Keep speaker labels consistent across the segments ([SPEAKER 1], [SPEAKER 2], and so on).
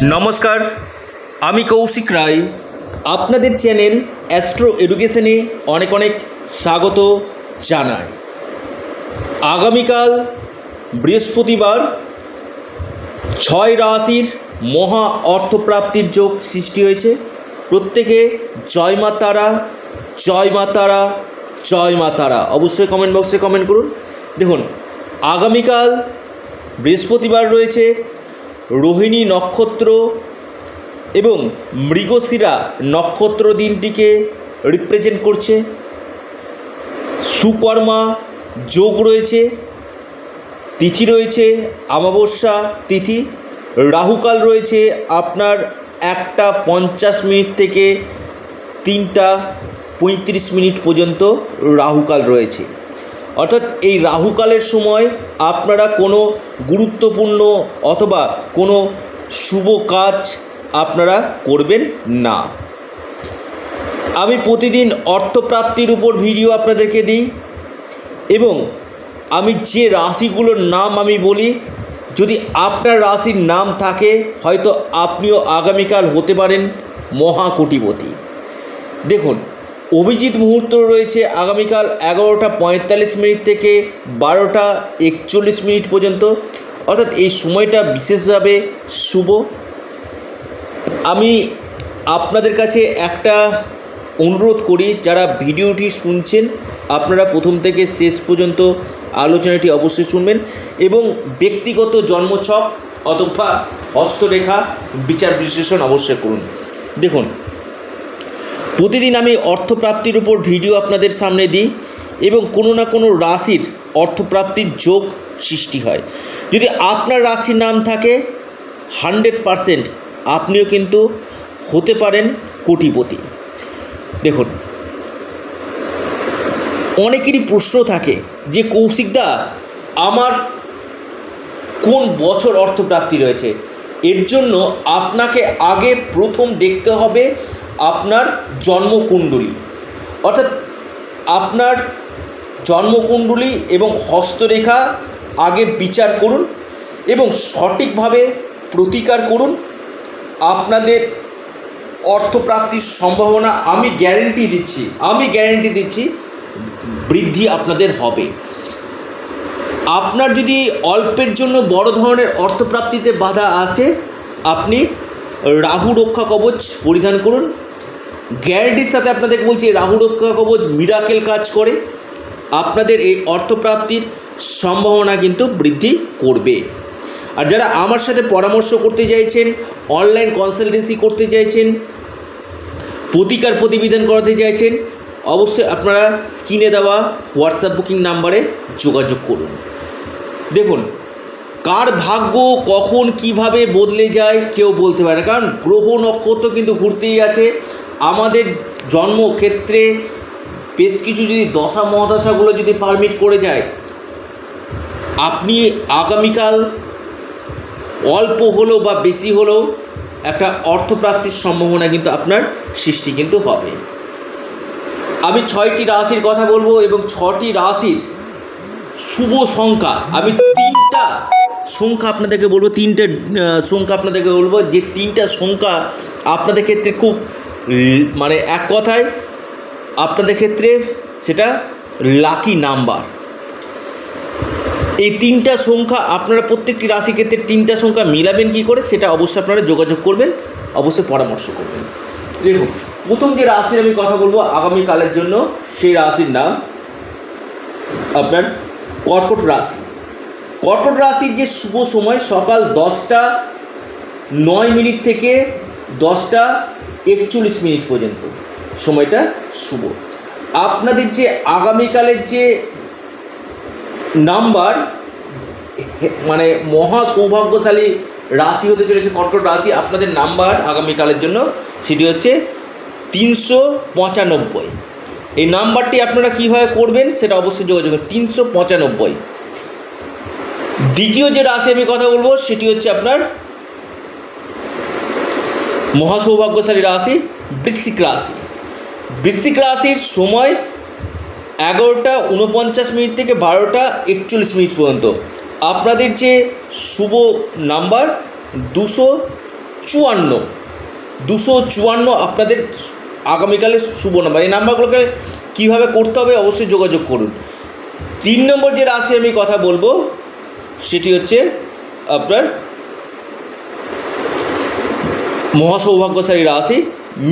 [SPEAKER 1] নমস্কার, আমি কৌশিক রায়। আপনাদের চ্যানেল অ্যাস্ট্রো এডুকেশনে অনেক অনেক স্বাগত জানাই। আগামীকাল বৃহস্পতিবার 6 রাশির মহা অর্থপ্রাপ্তির যোগ সৃষ্টি হয়েছে। প্রত্যেকে জয় মা তারা, জয় মা তারা, জয় মা তারা অবশ্যই কমেন্ট বক্সে কমেন্ট করুন। দেখুন, আগামীকাল বৃহস্পতিবার রয়েছে, রোহিণী নক্ষত্র এবং মৃগশিরা নক্ষত্র দিনটিকে রিপ্রেজেন্ট করছে। সুকর্মা যোগ রয়েছে, তিথি রয়েছে অমাবস্যা তিথি, রাহুকাল রয়েছে আপনার 1:50 থেকে 3:35 পর্যন্ত রাহুকাল রয়েছে। অর্থাৎ এই রাহুকালের সময় আপনারা কোনো গুরুত্বপূর্ণ অথবা কোনো শুভ কাজ আপনারা করবেন না। আমি প্রতিদিন অর্থপ্রাপ্তির উপর ভিডিও আপনাদেরকে দিই এবং আমি যে রাশিগুলোর নাম আমি বলি, যদি আপনার রাশির নাম থাকে হয়তো আপনিও আগামীকাল হতে পারেন মহাকোটিপতি। দেখুন, অভিজিৎ মুহূর্ত রয়েছে আগামীকাল 11:45 থেকে 12:41 পর্যন্ত, অর্থাৎ এই সময়টা বিশেষভাবে শুভ। আমি আপনাদের কাছে একটা অনুরোধ করি, যারা ভিডিওটি শুনছেন আপনারা প্রথম থেকে শেষ পর্যন্ত আলোচনাটি অবশ্যই শুনবেন এবং ব্যক্তিগত জন্মছক অথবা হস্তরেখা বিচার বিশ্লেষণ অবশ্যই করুন। দেখুন, প্রতিদিন আমি অর্থপ্রাপ্তির উপর ভিডিও আপনাদের সামনে দিই এবং কোনো না কোনো রাশির অর্থপ্রাপ্তির যোগ সৃষ্টি হয়। যদি আপনার রাশির নাম থাকে 100% আপনিও কিন্তু হতে পারেন কোটিপতি। দেখুন, অনেকেরই প্রশ্ন থাকে যে কৌশিকদা আমার কোন বছর অর্থপ্রাপ্তি রয়েছে। এর জন্য আপনাকে আগে প্রথম দেখতে হবে আপনার জন্মকুণ্ডলী, অর্থাৎ আপনার জন্মকুণ্ডলী এবং হস্তরেখা আগে বিচার করুন এবং সঠিকভাবে প্রতিকার করুন। আপনাদের অর্থপ্রাপ্তির সম্ভাবনা আমি গ্যারেন্টি দিচ্ছি বৃদ্ধি আপনাদের হবে। আপনার যদি অল্পের জন্য বড় ধরনের অর্থপ্রাপ্তিতে বাধা আসে, আপনি রাহু রক্ষা কবচ পরিধান করুন। গ্যারেন্টির সাথে আপনাদের বলছি, রাহু রক্ষা কবচ মিরাকেল কাজ করে, আপনাদের এই অর্থপ্রাপ্তির সম্ভাবনা কিন্তু বৃদ্ধি করবে। আর যারা আমার সাথে পরামর্শ করতে চাইছেন, অনলাইন কনসালটেন্সি করতে চাইছেন, প্রতিকার প্রতিবিধান করাতে চাইছেন, অবশ্যই আপনারা স্ক্রিনে দেওয়া হোয়াটসঅ্যাপ বুকিং নাম্বারে যোগাযোগ করুন। দেখুন, কার ভাগ্য কখন কিভাবে বদলে যায় কেউ বলতে পারে না, কারণ গ্রহ নক্ষত্র কিন্তু ঘুরতেই আছে। আমাদের জন্মক্ষেত্রে বেশ কিছু যদি দশা মহাদশাগুলো যদি পারমিট করে যায়, আপনি আগামীকাল অল্প হলেও বা বেশি হলেও একটা অর্থপ্রাপ্তির সম্ভাবনা কিন্তু আপনার সৃষ্টি কিন্তু হবে। আমি 6টি রাশির কথা বলবো এবং 6টি রাশির শুভ সংখ্যা আমি 3টা সংখ্যা আপনাদেরকে বলবো, 3টে সংখ্যা আপনাদেরকে বলবো যে 3টা সংখ্যা আপনাদের ক্ষেত্রে খুব মানে এক কথায় আপনাদের ক্ষেত্রে সেটা লাকি নাম্বার। এই 3টা সংখ্যা আপনারা প্রত্যেকটি রাশির ক্ষেত্রে 3টা সংখ্যা মিলাবেন কী করে সেটা অবশ্যই আপনারা যোগাযোগ করবেন, অবশ্যই পরামর্শ করবেন। দেখুন, প্রথম যে রাশির আমি কথা বলবো আগামীকালের জন্য, সেই রাশির নাম আপনার কর্কট রাশি। কর্কট রাশির যে শুভ সময় সকাল 10:09 থেকে 10:41 পর্যন্ত সময়টা শুভ। আপনাদের যে আগামীকালের যে নাম্বার মানে মহা সৌভাগ্যশালী রাশি হতে চলেছে কর্কট রাশি, আপনাদের নাম্বার আগামীকালের জন্য সেটি হচ্ছে 395। এই নাম্বারটি আপনারা কীভাবে করবেন সেটা অবশ্যই যোগাযোগ করুন, 395। দ্বিতীয় যে রাশি আমি কথা বলবো সেটি হচ্ছে আপনার মহা সৌভাগ্যশালী রাশি বৃশ্চিক রাশি। বৃশ্চিক রাশির সময় 11:49 থেকে 12:41 পর্যন্ত। আপনাদের যে শুভ নাম্বার 200 254 আপনাদের আগামীকালের শুভ নাম্বার। এই নাম্বারগুলোকে কীভাবে করতে হবে অবশ্যই যোগাযোগ করুন। 3 নম্বর যে রাশি আমি কথা বলবো সেটি হচ্ছে আপনার মহাসৌভাগ্যশালী রাশি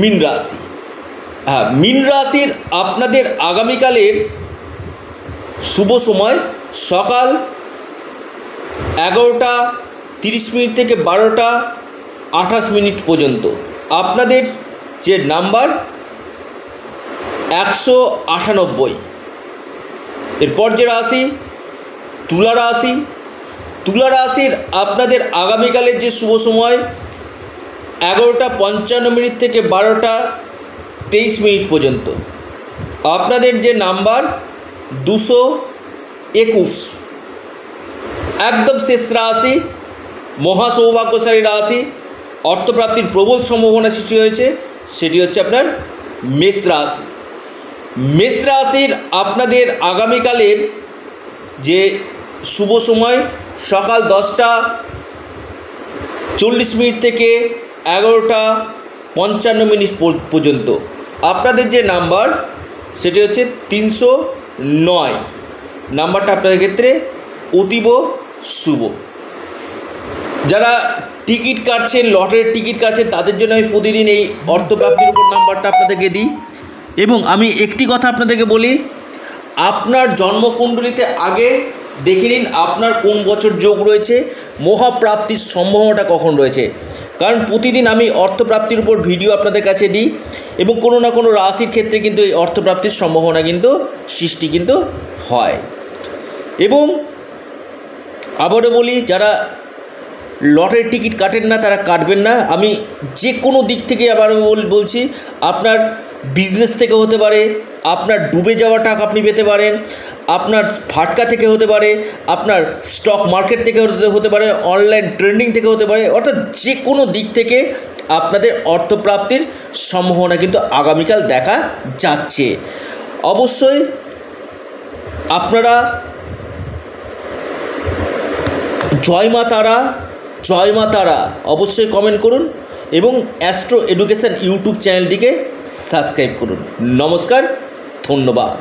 [SPEAKER 1] মীন রাশি। হ্যাঁ, মীন রাশির আপনাদের আগামীকালের শুভ সময় সকাল 11:30 থেকে 12:28 পর্যন্ত। আপনাদের যে নাম্বার 198। এরপর যে রাশি তুলা রাশি। তুলা রাশির আপনাদের আগামীকালের যে শুভ সময় 11:55 থেকে 12:23 পর্যন্ত। আপনাদের যে নাম্বার 221। একদম শেষ রাশি মহাসৌভাগ্যশালী রাশি, অর্থপ্রাপ্তির প্রবল সম্ভাবনা সৃষ্টি হয়েছে, সেটি হচ্ছে আপনার মেষ রাশি। মেষ রাশির আপনাদের আগামীকালের যে শুভ সময় সকাল 10:40 থেকে 11:55 পর্যন্ত। আপনাদের যে নাম্বার সেটি হচ্ছে 309। নাম্বারটা আপনাদের ক্ষেত্রে অতীব শুভ। যারা টিকিট কাটছেন, লটারির টিকিট কাটছেন, তাদের জন্য আমি প্রতিদিন এই অর্থপ্রাপ্তির উপর নাম্বারটা আপনাদেরকে দিই। এবং আমি একটি কথা আপনাদেরকে বলি, আপনার জন্মকুণ্ডলিতে আগে দেখে নিন আপনার কোন বছর যোগ রয়েছে, মহাপ্রাপ্তির সম্ভাবনাটা কখন রয়েছে। কারণ প্রতিদিন আমি অর্থপ্রাপ্তির উপর ভিডিও আপনাদের কাছে দিই এবং কোনো না কোনো রাশির ক্ষেত্রে কিন্তু এই অর্থপ্রাপ্তির সম্ভাবনা কিন্তু সৃষ্টি কিন্তু হয়। এবং আবারও বলি, যারা লটারির টিকিট কাটেন না তারা কাটবেন না। আমি যে কোনো দিক থেকে আবারও বলছি, আপনার বিজনেস থেকে হতে পারে, আপনার ডুবে যাওয়া টাকা আপনি পেতে পারেন, আপনার ফাটকা থেকে হতে পারে, আপনার স্টক মার্কেট থেকে হতে পারে, অনলাইন ট্রেডিং থেকে হতে পারে, অর্থাৎ যে কোনো দিক থেকে আপনাদের অর্থপ্রাপ্তির সম্ভাবনা কিন্তু আগামীকাল দেখা যাচ্ছে। অবশ্যই আপনারা জয় মা তারা অবশ্যই কমেন্ট করুন এবং অ্যাস্ট্রো এডুকেশন ইউটিউব চ্যানেলটিকে সাবস্ক্রাইব করুন। নমস্কার, ধন্যবাদ।